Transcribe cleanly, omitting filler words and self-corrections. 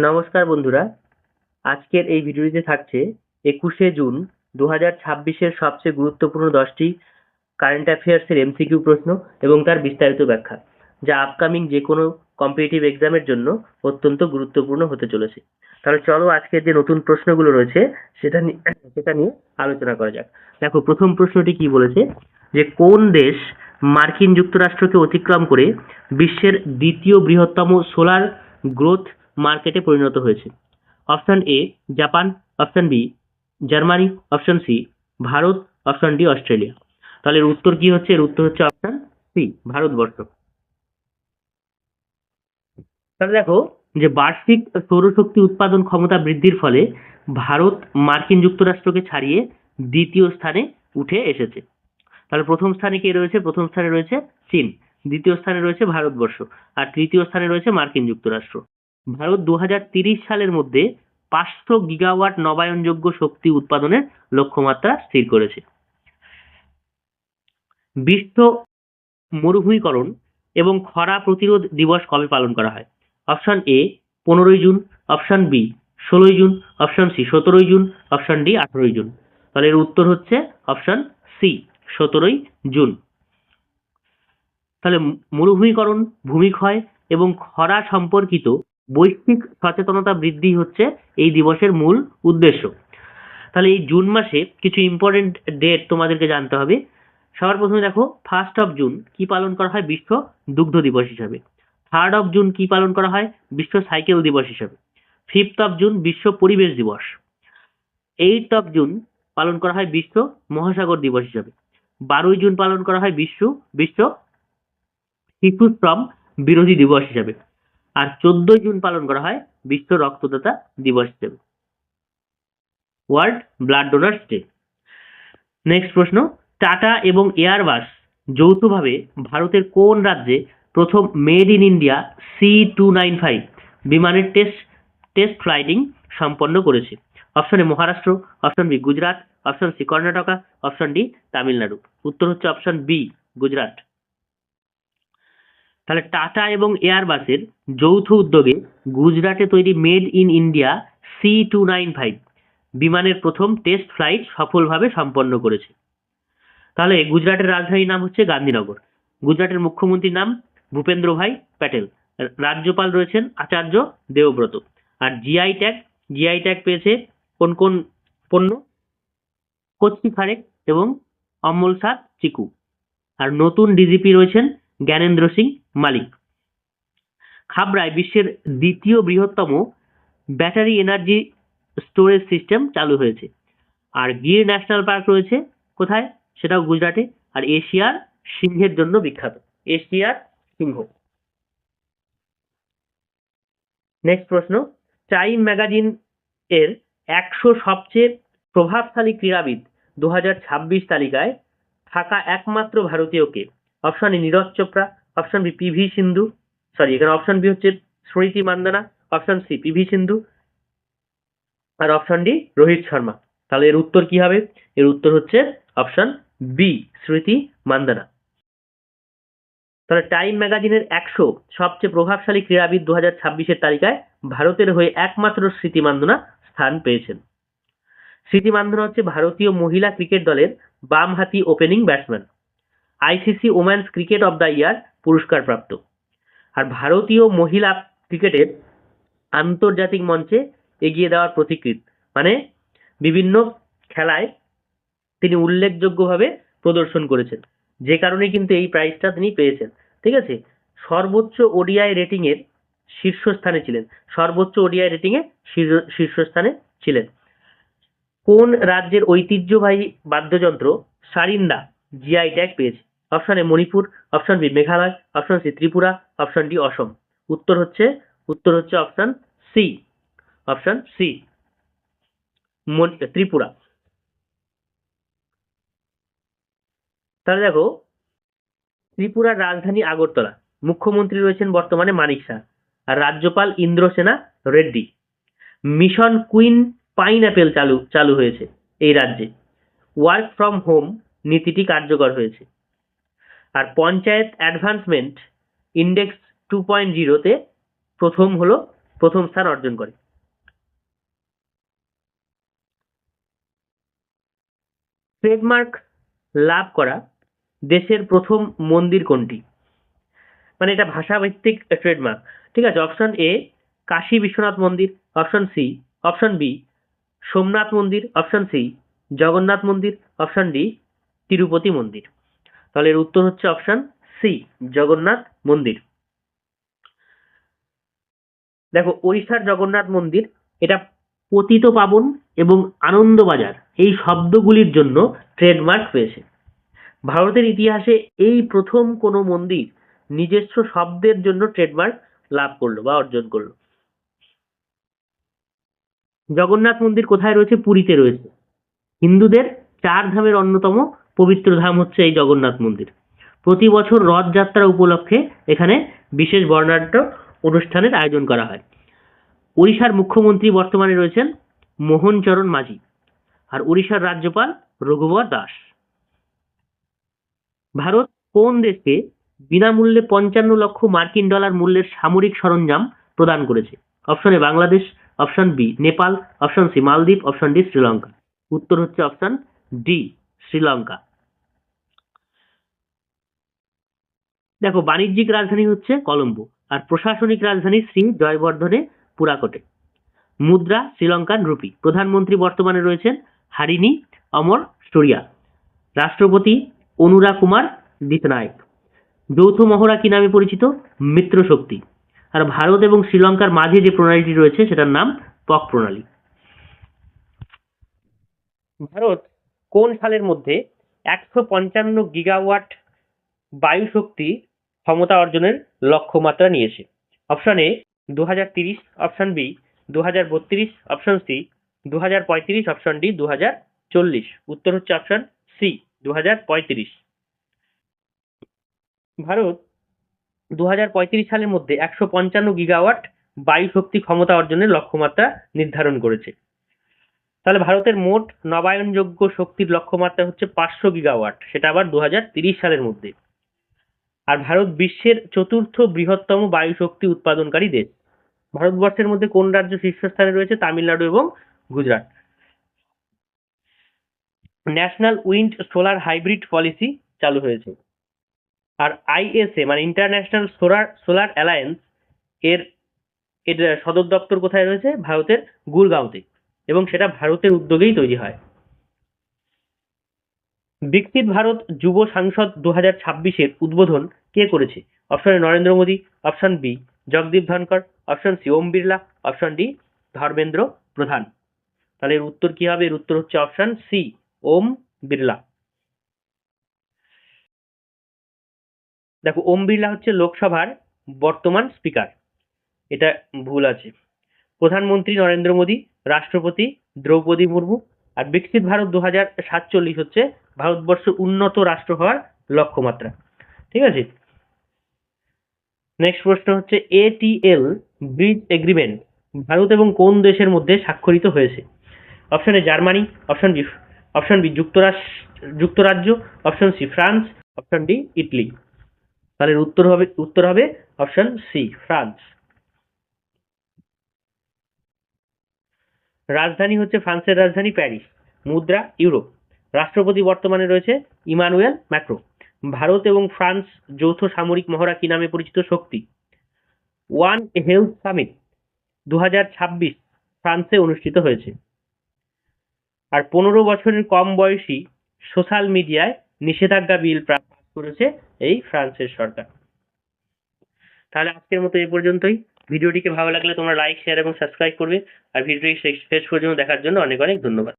নমস্কার বন্ধুরা, আজকের এই ভিডিওটিতে থাকছে ২১শে জুন ২০২৬-এর সবচেয়ে গুরুত্বপূর্ণ ১০টি কারেন্ট অ্যাফেয়ার্সের এমসিকিউ প্রশ্ন এবং তার বিস্তারিত ব্যাখ্যা, যা আপকামিং যে কোনো কম্পিটিটিভ এক্সামের জন্য অত্যন্ত গুরুত্বপূর্ণ হতে চলেছে। তাহলে চলো আজকের যে নতুন প্রশ্নগুলো রয়েছে সেটা নিয়ে আলোচনা করা যাক। দেখো, প্রথম প্রশ্নটি কি বলেছে, যে কোন দেশ মার্কিন যুক্তরাষ্ট্রকে অতিক্রম করে বিশ্বের দ্বিতীয় বৃহত্তম সোলার গ্রোথ মার্কেটে পরিণত হয়েছে? Option A Japan, option B Germany, option C Bharat, option D Australia. তাহলে এর উত্তর কি হচ্ছে? এর উত্তর হচ্ছে অপশন সি ভারতবর্ষ। তাহলে দেখো, যে বার্ষিক সৌরশক্তি উৎপাদন ক্ষমতা বৃদ্ধির ফলে ভারত মার্কিন যুক্তরাষ্ট্রকে ছাড়িয়ে দ্বিতীয় স্থানে উঠে এসেছে। তাহলে প্রথম স্থানে কে রয়েছে? প্রথম স্থানে রয়েছে চীন, দ্বিতীয় স্থানে রয়েছে ভারতবর্ষ, আর তৃতীয় স্থানে রয়েছে মার্কিন যুক্তরাষ্ট্র। ভারত ২০৩০ সালের মধ্যে ৫০০ গিগাওয়াট নবায়নযোগ্য শক্তি উৎপাদনের লক্ষ্যমাত্রা স্থির করেছে। বিশ্ব মরুভূমিকরণ এবং খরা প্রতিরোধ দিবস কবে পালন করা হয়? অপশন এ ১৫ই জুন, অপশন বি ১৬ই জুন, অপশন সি ১৭ই জুন, অপশন ডি ১৮ই জুন। তাহলে এর উত্তর হচ্ছে অপশন সি ১৭ই জুন। তাহলে মরুভূমিকরণ, ভূমিক্ষয় এবং খরা সম্পর্কিত বৈশ্বিক সচেতনতা বৃদ্ধি হচ্ছে এই দিবসের মূল উদ্দেশ্য। তাহলে এই জুন মাসে কিছু ইম্পর্টেন্ট ডেট তোমাদেরকে জানতে হবে। সবার প্রথমে দেখো, 1 জুন কি পালন করা হয়? বিশ্ব দুগ্ধ দিবস হিসাবে। 3 জুন কি পালন করা হয়? বিশ্ব সাইকেল দিবস হিসাবে। 5 জুন বিশ্ব পরিবেশ দিবস। 8 জুন পালন করা হয় বিশ্ব মহাসাগর দিবস হিসাবে। 12ই জুন পালন করা হয় বিশ্ব শিশু শ্রম বিরোধী দিবস হিসাবে। আর 14ই জুন পালন করা হয় বিশ্ব রক্তদাতা দিবস হিসেবে, world blood donors day. Next প্রশ্ন, টাটা এবং এয়ারবাস যৌথভাবে ভারতের কোন রাজ্যে প্রথম মেড ইন ইন্ডিয়া C295 বিমানের টেস্ট ফ্লাইটিং সম্পন্ন করেছে? অপশন এ Maharashtra, option B Gujarat, option C Karnataka, option D Tamil Nadu. উত্তর হচ্ছে অপশন বি গুজরাট। তাহলে টাটা এবং এয়ারবাসের যৌথ উদ্যোগে গুজরাটে তৈরি মেড ইন ইন্ডিয়া C295 বিমানের প্রথম টেস্ট ফ্লাইট সফলভাবে সম্পন্ন করেছে। তাহলে গুজরাটের রাজধানীর নাম হচ্ছে গান্ধীনগর। গুজরাটের মুখ্যমন্ত্রীর নাম ভূপেন্দ্র ভাই প্যাটেল। রাজ্যপাল রয়েছেন আচার্য দেবব্রত। আর জিআই ট্যাগ পেয়েছে কোন কোন পণ্য? কচ্ছি খারেক এবং অম্লসাদ চিকু। আর নতুন ডিজিপি রয়েছেন জ্ঞানেন্দ্র সিং মালিক। খাবড়ায় বিশ্বের দ্বিতীয় বৃহত্তম ব্যাটারি এনার্জি স্টোরেজ সিস্টেম চালু হয়েছে। আর গির ন্যাশনাল পার্ক রয়েছে কোথায়? সেটাও গুজরাটে। আর এশিয়ার সিংহের জন্য বিখ্যাত, এশিয়ার সিংহ। নেক্সট প্রশ্ন, টাইম ম্যাগাজিন এর ১০০ সবচেয়ে প্রভাবশালী ক্রীড়াবিদ ২০২৬ তালিকায় থাকা একমাত্র ভারতীয় কে? Option A Neeraj Chopra, option B PV Sindhu, এখানে অপশন বি হচ্ছে স্মৃতি মান্দানা, অপশন সি পিভি সিন্ধু, আর অপশন ডি রোহিত শর্মা। তাহলে এর উত্তর কি হবে? এর উত্তর হচ্ছে অপশন বি স্মৃতি মান্দানা। তাহলে টাইম ম্যাগাজিনের ১০০ সবচেয়ে প্রভাবশালী ক্রীড়াবিদ ২০২৬-এর তালিকায় ভারতের হয়ে একমাত্র স্মৃতি মান্দানা স্থান পেয়েছেন। স্মৃতি মান্দানা হচ্ছে ভারতীয় মহিলা ক্রিকেট দলের বামহাতি opening batsman, ICC women's cricket of the year পুরস্কার প্রাপ্ত। আর ভারতীয় মহিলা ক্রিকেটের আন্তর্জাতিক মঞ্চে এগিয়ে দেওয়ার প্রতিকৃত, মানে বিভিন্ন খেলায় তিনি উল্লেখযোগ্যভাবে প্রদর্শন করেছেন, যে কারণে কিন্তু এই প্রাইজটা তিনি পেয়েছেন। ঠিক আছে, সর্বোচ্চ ওডিআই রেটিং এর শীর্ষস্থানে ছিলেন, সর্বোচ্চ ওডিআই রেটিং এ শীর্ষস্থানে ছিলেন। কোন রাজ্যের ঐতিহ্যবাহী বাদ্যযন্ত্র সারিন্দা জিআই ট্যাগ পেয়েছে? Option A Manipur, option B Meghalaya, option C Tripura, option D Assam. উত্তর হচ্ছে option C, option C Tripura. তাহলে দেখো, ত্রিপুরার রাজধানী আগরতলা, মুখ্যমন্ত্রী রয়েছেন বর্তমানে মানিক শাহ, আর রাজ্যপাল Indrasena Reddy. Mission queen pineapple চালু হয়েছে এই রাজ্যে। ওয়ার্ক ফ্রম হোম নীতিটি কার্যকর হয়েছে। আর পঞ্চায়েত অ্যাডভান্সমেন্ট ইন্ডেক্স 2.0 তে প্রথম হলো প্রথম স্থান অর্জন করে। ট্রেডমার্ক লাভ করা দেশের প্রথম মন্দির কোনটি? মানে এটা ভাষাভিত্তিক ট্রেডমার্ক। ঠিক আছে, অপশন এ কাশী বিশ্বনাথ মন্দির, অপশন বি সোমনাথ মন্দির, অপশন সি জগন্নাথ মন্দির, অপশন ডি তিরুপতি মন্দির। তাহলে এর উত্তর হচ্ছে অপশন সি জগন্নাথ মন্দির। দেখো, ওড়িশার জগন্নাথ মন্দির এটা পতিত পাবন এবং আনন্দবাজার এই শব্দগুলির জন্য ট্রেডমার্ক পেয়েছে। ভারতের ইতিহাসে এই প্রথম কোনো মন্দির নিজস্ব শব্দের জন্য ট্রেডমার্ক লাভ করলো বা অর্জন করলো। জগন্নাথ মন্দির কোথায় রয়েছে? পুরীতে রয়েছে। হিন্দুদের 4 ধামের অন্যতম পবিত্র ধাম হচ্ছে এই জগন্নাথ মন্দির। প্রতি বছর রথযাত্রা উপলক্ষে এখানে বিশেষ বর্ণাঢ্য অনুষ্ঠানের আয়োজন করা হয়। ওড়িশার মুখ্যমন্ত্রী বর্তমানে রয়েছেন মোহন চরণ মাঝি, আর ওড়িশার রাজ্যপাল রঘুবর দাস। ভারত কোন দেশকে বিনামূল্যে 55 লক্ষ মার্কিন ডলার মূল্যের সামরিক সরঞ্জাম প্রদান করেছে? অপশন এ Bangladesh, option B Nepal, option C মালদ্বীপ, অপশন ডি শ্রীলঙ্কা। উত্তর হচ্ছে অপশন ডি শ্রীলঙ্কা। দেখো, বাণিজ্যিক রাজধানী হচ্ছে কলম্বো, আর প্রশাসনিক রাজধানী শ্রী জয়বর্ধনে পুরাকোটে। মুদ্রা শ্রীলঙ্কান রুপি। প্রধানমন্ত্রী বর্তমানে রয়েছেন হারিনি অমর স্টোরিয়া। রাষ্ট্রপতি অনুরা কুমার দিতনায়ক। যৌথ মহড়া কি নামে পরিচিত? মিত্র শক্তি। আর ভারত এবং শ্রীলঙ্কার মাঝে যে প্রণালীটি রয়েছে সেটার নাম পক প্রণালী। ভারত কোন সালের মধ্যে 155 গিগাওয়াট বায়ু শক্তি ক্ষমতা অর্জনের লক্ষ্যমাত্রা নিয়েছে? Option A 2030, option B 2032, option C 2035, option D 2040। উত্তর হচ্ছে অপশন সি 2035। ভারত 2035 সালের মধ্যে 155 গিগাওয়াট বায়ু শক্তি ক্ষমতা অর্জনের লক্ষ্যমাত্রা নির্ধারণ করেছে। তাহলে ভারতের মোট নবায়নযোগ্য শক্তির লক্ষ্যমাত্রা হচ্ছে 500 গিগাওয়াট, সেটা আবার 2030 সালের মধ্যে। আর ভারত বিশ্বের চতুর্থ বৃহত্তম বায়ু শক্তি উৎপাদনকারী দেশ। ভারতবর্ষের মধ্যে কোন রাজ্য শীর্ষস্থানে রয়েছে? তামিলনাড়ু এবং Gujarat. National wind solar hybrid policy চালু হয়েছে। আর আইএসএ মানে ইন্টারন্যাশনাল সোলার অ্যালায়েন্স এর সদর দপ্তর কোথায় রয়েছে? ভারতের গুরগাঁওতে, এবং সেটা ভারতের উদ্যোগেই তৈরি হয়। বিকশিত ভারত যুব সংসদ 2026-এর উদ্বোধন কে করেছে? Option A Narendra Modi, option B Jagdeep Dhankhar, option C Om Birla, option D Dharmendra Pradhan. তাহলে এর উত্তর কি হবে? এর উত্তর হচ্ছে অপশন সি ওম বিড়লা। দেখো, ওম বিড়লা হচ্ছে লোকসভার বর্তমান স্পিকার, এটা ভুল আছে। প্রধানমন্ত্রী নরেন্দ্র মোদী, রাষ্ট্রপতি দ্রৌপদী মুর্মু। আর বিকশিত ভারত 2047 হচ্ছে ভারতবর্ষ উন্নত রাষ্ট্র হওয়ার লক্ষ্যমাত্রা। ঠিক আছে, নেক্সট প্রশ্ন হচ্ছে এটিএল ব্রিজ এগ্রিমেন্ট ভারত এবং কোন দেশের মধ্যে স্বাক্ষরিত হয়েছে? Option A Germany, option B যুক্তরাজ্য, option C France, option D Italy. তাহলে উত্তর হবে অপশন সি ফ্রান্স। রাজধানী হচ্ছে ফ্রান্সের রাজধানী প্যারিস। মুদ্রা ইউরো। রাষ্ট্রপতি বর্তমানে রয়েছে ইমানুয়েল ম্যাক্রো। ভারত এবং ফ্রান্স যৌথ সামরিক মহড়া কি নামে পরিচিত? শক্তি। ওয়ান হেলথ সামিট 2026 ফ্রান্সে অনুষ্ঠিত হয়েছে। আর 15 বছরের কম বয়সী সোশ্যাল মিডিয়ায় নিষেধাজ্ঞা বিল পাস করেছে এই ফ্রান্সের সরকার। তাহলে আজকের মতো এই পর্যন্তই। ভিডিওটিকে ভালো লাগলে তোমরা লাইক, শেয়ার এবং সাবস্ক্রাইব করবে। আর ভিডিওটি শেষ পর্যন্ত দেখার জন্য অনেক অনেক ধন্যবাদ।